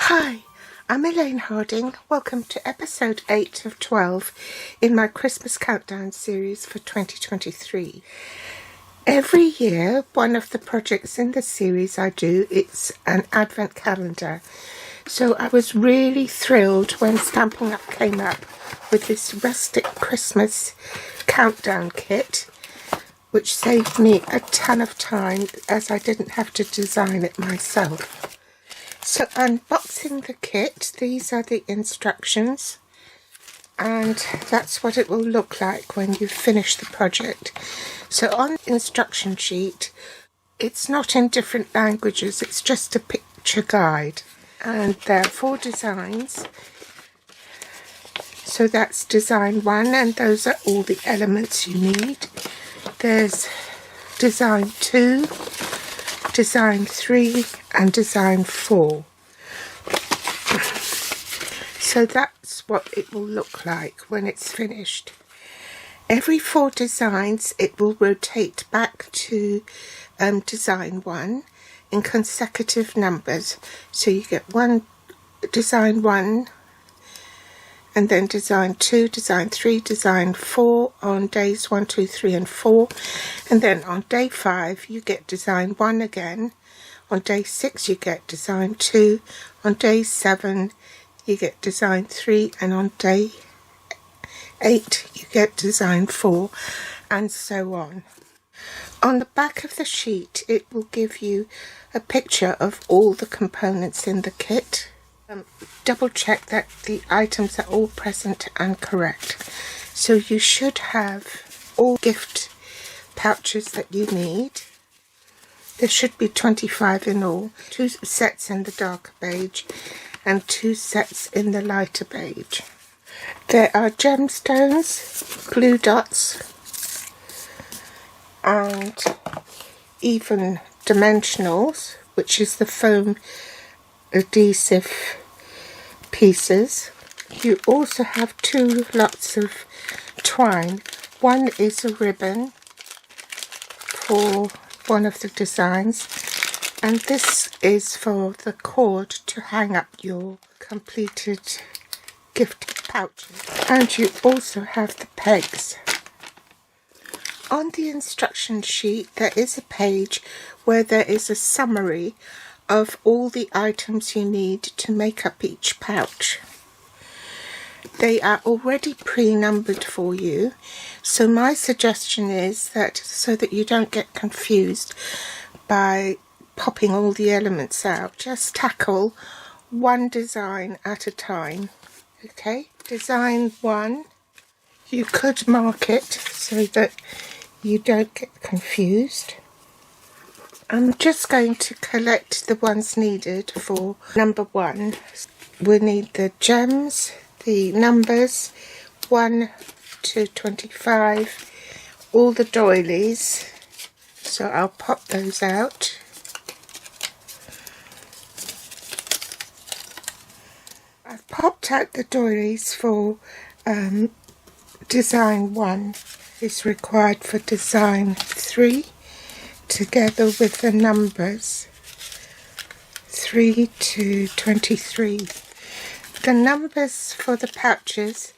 Hi, I'm Elaine Harding. Welcome to episode 8 of 12 in my Christmas countdown series for 2023. Every year, one of the projects in the series I do, it's an advent calendar. So I was really thrilled when Stampin' Up came up with this Rustic Christmas countdown kit, which saved me a ton of time as I didn't have to design it myself. So unboxing the kit, these are the instructions, and that's what it will look like when you finish the project. So on the instruction sheet, it's not in different languages, it's just a picture guide. And there are 4 designs. So that's design 1, and those are all the elements you need. There's design 2, design 3 and design 4. So that's what it will look like when it's finished. Every 4 designs it will rotate back to design 1 in consecutive numbers. So you get design 1 and then design 2, design 3, design 4 on days 1, 2, 3 and 4, and then on day 5 you get design 1 again, on day 6 you get design 2, on day 7 you get design 3, and on day 8 you get design 4, and so on. On the back of the sheet it will give you a picture of all the components in the kit. Double check that the items are all present and correct. So you should have all gift pouches that you need. There should be 25 in all, 2 sets in the darker beige and 2 sets in the lighter beige. There are gemstones, glue dots and even dimensionals, which is the foam adhesive pieces. You also have 2 lots of twine. One is a ribbon for one of the designs, and this is for the cord to hang up your completed gift pouches. And you also have the pegs. On the instruction sheet there is a page where there is a summary of all the items you need to make up each pouch. They are already pre-numbered for you, so my suggestion is that so that you don't get confused by popping all the elements out, just tackle one design at a time. Okay, design 1, you could mark it so that you don't get confused. I'm just going to collect the ones needed for number 1. We'll need the gems, the numbers 1 to 25, all the doilies, so I'll pop those out. I've popped out the doilies for design 1. It's required for design 3. Together with the numbers 3 to 23. The numbers for the pouches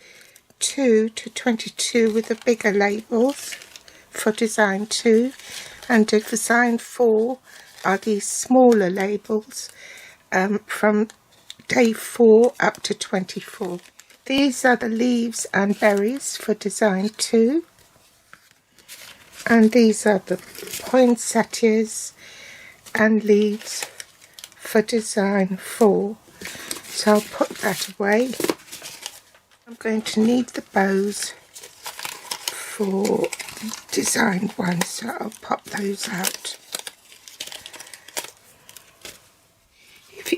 2 to 22 with the bigger labels for design 2, and design 4 are these smaller labels from day 4 up to 24. These are the leaves and berries for design 2. And these are the poinsettias and leaves for design 4. So I'll put that away. I'm going to need the bows for design 1, so I'll pop those out.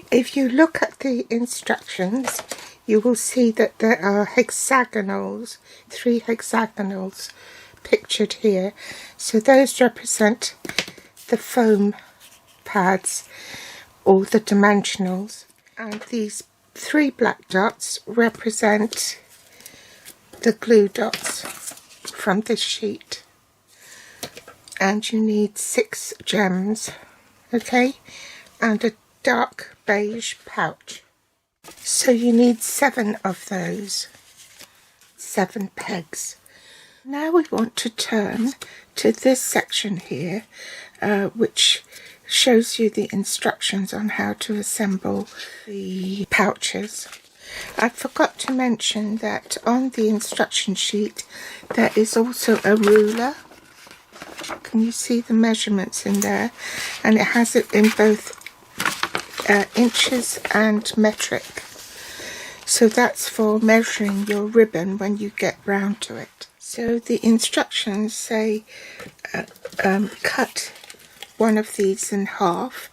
If you look at the instructions, you will see that there are hexagonals, 3 hexagonals pictured here. So those represent the foam pads or the dimensionals, and these 3 black dots represent the glue dots from this sheet. And you need 6 gems, okay, and a dark beige pouch. So you need 7 of those, 7 pegs. Now we want to turn to this section here, which shows you the instructions on how to assemble the pouches. I forgot to mention that on the instruction sheet there is also a ruler. Can you see the measurements in there? And it has it in both inches and metric. So that's for measuring your ribbon when you get round to it. So the instructions say cut one of these in half,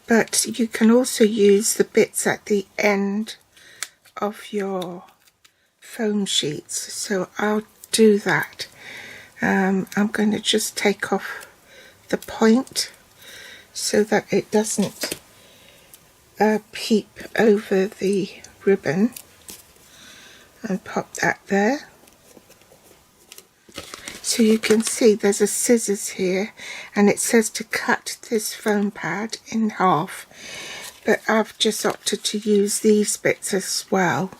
but you can also use the bits at the end of your foam sheets. So I'll do that. I'm going to just take off the point so that it doesn't peep over the ribbon, and pop that there. So you can see there's a scissors here, and it says to cut this foam pad in half, but I've just opted to use these bits as well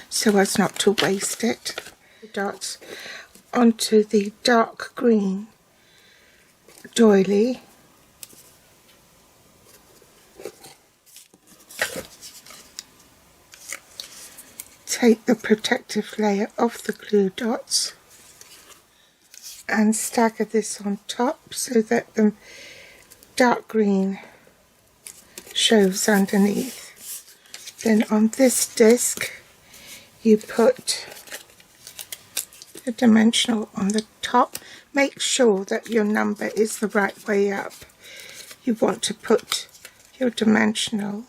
so as not to waste it. The dots onto the dark green doily. Take the protective layer off the glue dots and stagger this on top so that the dark green shows underneath. Then on this disc you put the dimensional on the top. Make sure that your number is the right way up. You want to put your dimensional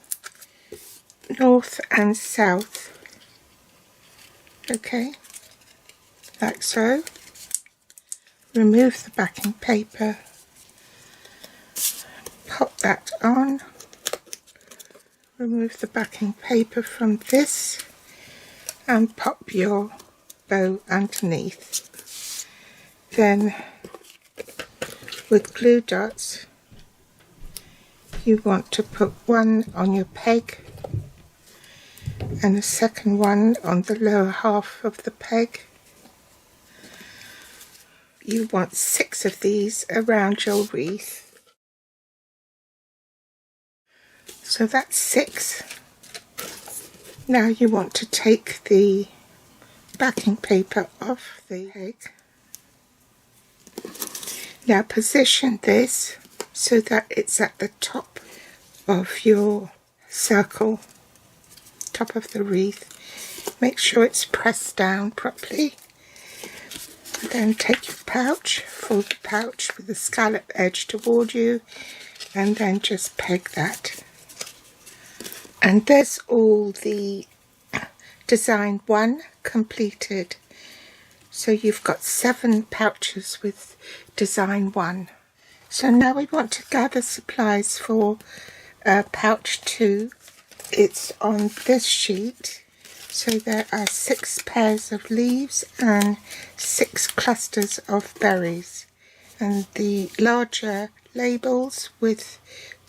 north and south. Okay, like so. Remove the backing paper, pop that on, remove the backing paper from this and pop your bow underneath. Then with glue dots you want to put one on your peg and a second one on the lower half of the peg. You want 6 of these around your wreath. So that's 6. Now you want to take the backing paper off the peg. Now position this so that it's at the top of your circle, top of the wreath. Make sure it's pressed down properly. Then take your pouch, fold the pouch with the scallop edge toward you, and then just peg that. And there's all the design 1 completed. So you've got 7 pouches with design 1. So now we want to gather supplies for pouch 2. It's on this sheet. So there are 6 pairs of leaves and 6 clusters of berries, and the larger labels with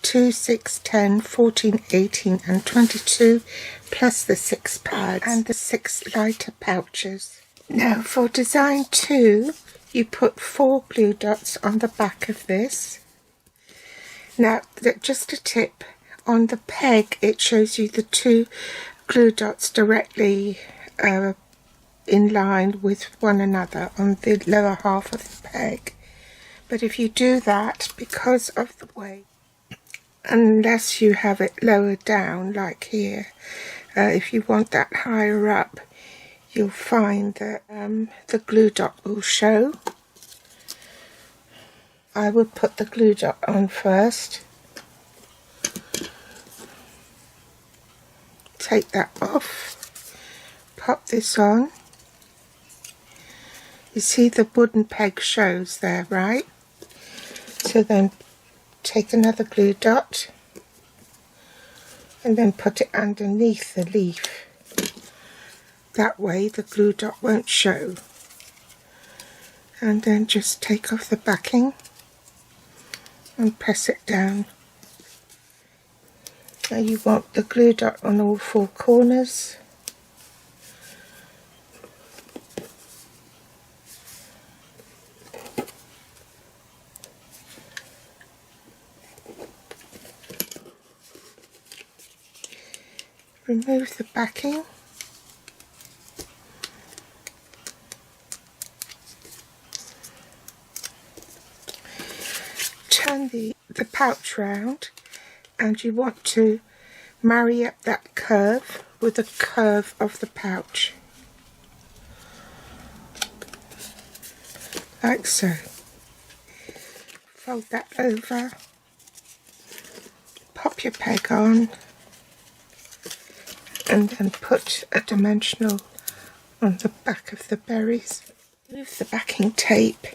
2, 6, 10, 14, 18 and 22, plus the 6 pads and the 6 lighter pouches. Now for design 2 you put 4 glue dots on the back of this. Now just a tip, on the peg it shows you the 2 glue dots directly in line with one another on the lower half of the peg. But if you do that, because of the way, unless you have it lower down like here, if you want that higher up, you'll find that the glue dot will show. I would put the glue dot on first. Take that off, pop this on. You see the wooden peg shows there, right? So then take another glue dot and then put it underneath the leaf. That way the glue dot won't show. And then just take off the backing and press it down. Now you want the glue dot on all four corners. Remove the backing. Turn the pouch round, and you want to marry up that curve with the curve of the pouch, like so. Fold that over, pop your peg on, and then put a dimensional on the back of the berries. Remove the backing tape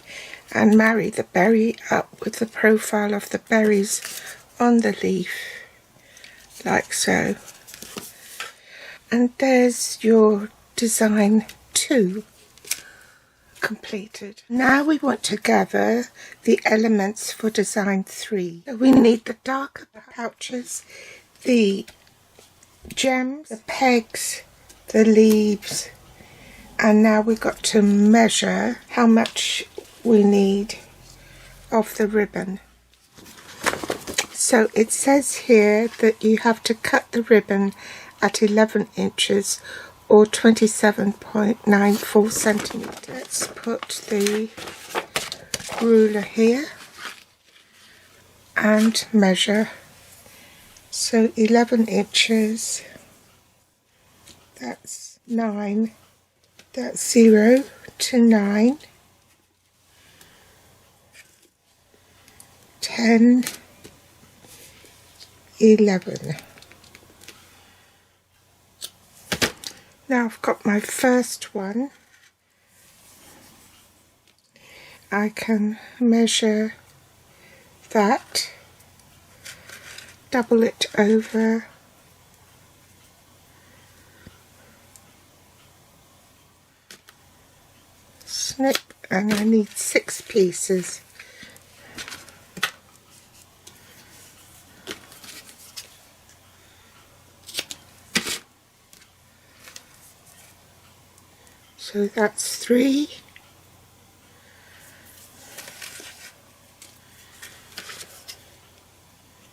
and marry the berry up with the profile of the berries on the leaf, like so. And there's your design 2 completed. Now we want to gather the elements for design 3. So we need the darker pouches, the gems, the pegs, the leaves, and now we've got to measure how much we need of the ribbon. So it says here that you have to cut the ribbon at 11 inches or 27.94 centimeters. Let's put the ruler here and measure. So 11 inches, that's 9, that's 0 to 9, 10, 11. Now I've got my first one. I can measure that, double it over, snip, and I need 6 pieces. So that's 3,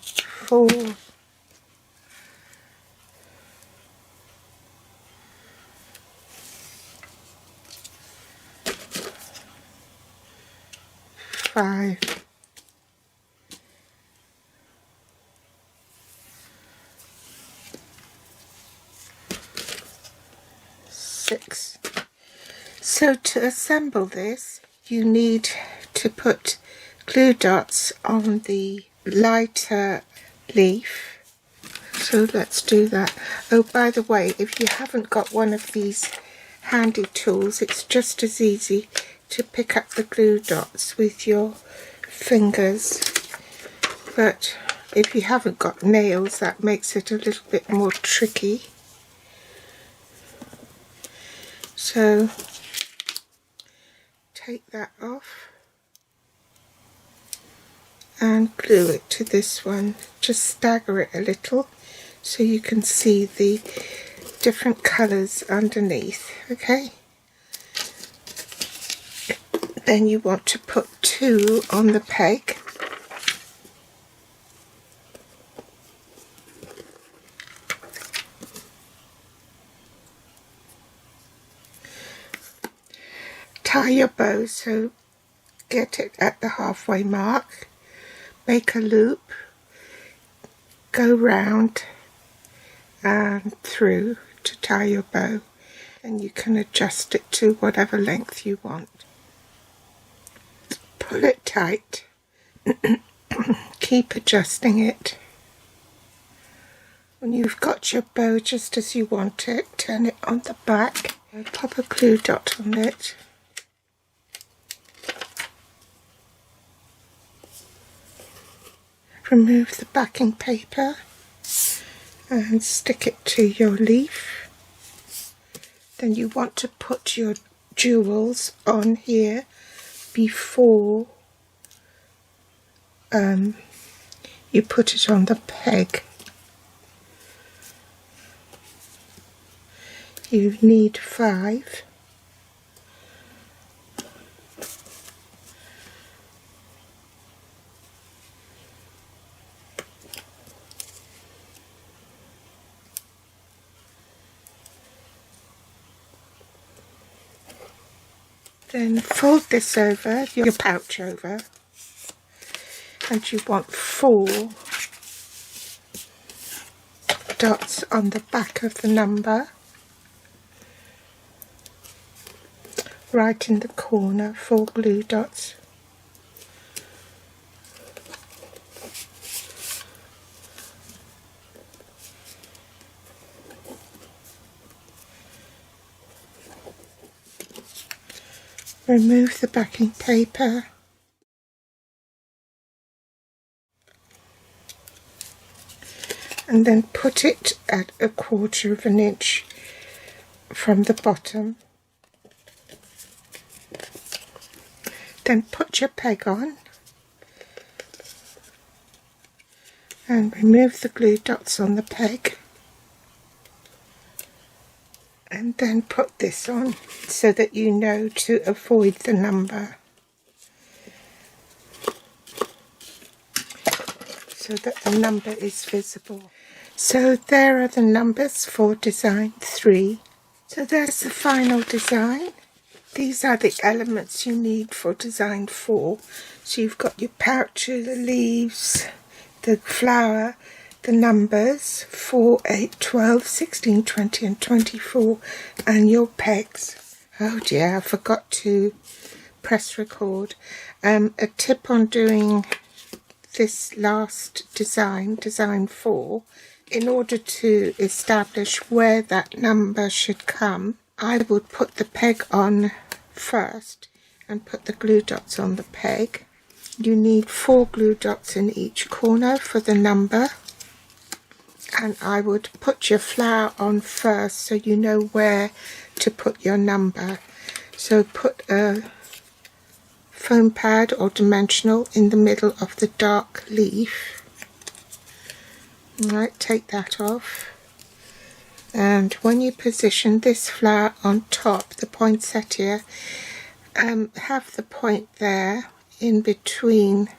4, 5, 6. So to assemble this, you need to put glue dots on the lighter leaf. So let's do that. Oh, by the way, if you haven't got one of these handy tools, it's just as easy to pick up the glue dots with your fingers. But if you haven't got nails, that makes it a little bit more tricky. So take that off and glue it to this one. Just stagger it a little so you can see the different colours underneath, okay? Then you want to put 2 on the peg. Tie your bow, so get it at the halfway mark, make a loop, go round and through to tie your bow, and you can adjust it to whatever length you want. Pull it tight, keep adjusting it. When you've got your bow just as you want it, turn it on the back and pop a glue dot on it. Remove the backing paper and stick it to your leaf. Then you want to put your jewels on here before you put it on the peg. You need 5. Then fold this over, your pouch over, and you want 4 dots on the back of the number, right in the corner, 4 glue dots. Remove the backing paper and then put it at 1/4 of an inch from the bottom. Then put your peg on and remove the glue dots on the peg, and then put this on so that you know to avoid the number, so that the number is visible. So there are the numbers for design 3. So there's the final design. These are the elements you need for design 4. So you've got your pouch, the leaves, the flower, the numbers 4, 8, 12, 16, 20 and 24, and your pegs. Oh dear, I forgot to press record. A tip on doing this last design, design 4, in order to establish where that number should come, I would put the peg on first and put the glue dots on the peg. You need 4 glue dots in each corner for the number, and I would put your flower on first so you know where to put your number. So put a foam pad or dimensional in the middle of the dark leaf. Right, take that off, and when you position this flower on top, the poinsettia, have the point there in between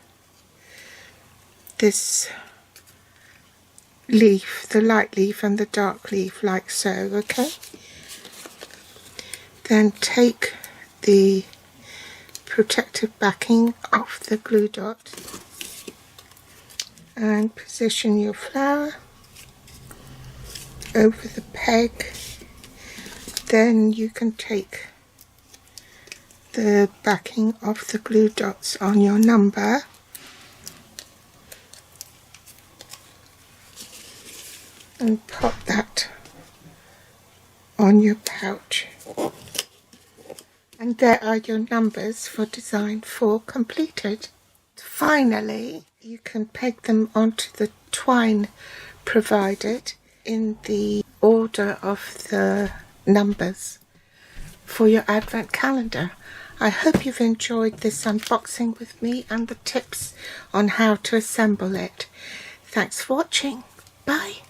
this leaf, the light leaf and the dark leaf, like so, okay? Then take the protective backing off the glue dot and position your flower over the peg. Then you can take the backing of the glue dots on your number and pop that on your pouch. And there are your numbers for design 4 completed. Finally, you can peg them onto the twine provided in the order of the numbers for your advent calendar. I hope you've enjoyed this unboxing with me and the tips on how to assemble it. Thanks for watching. Bye.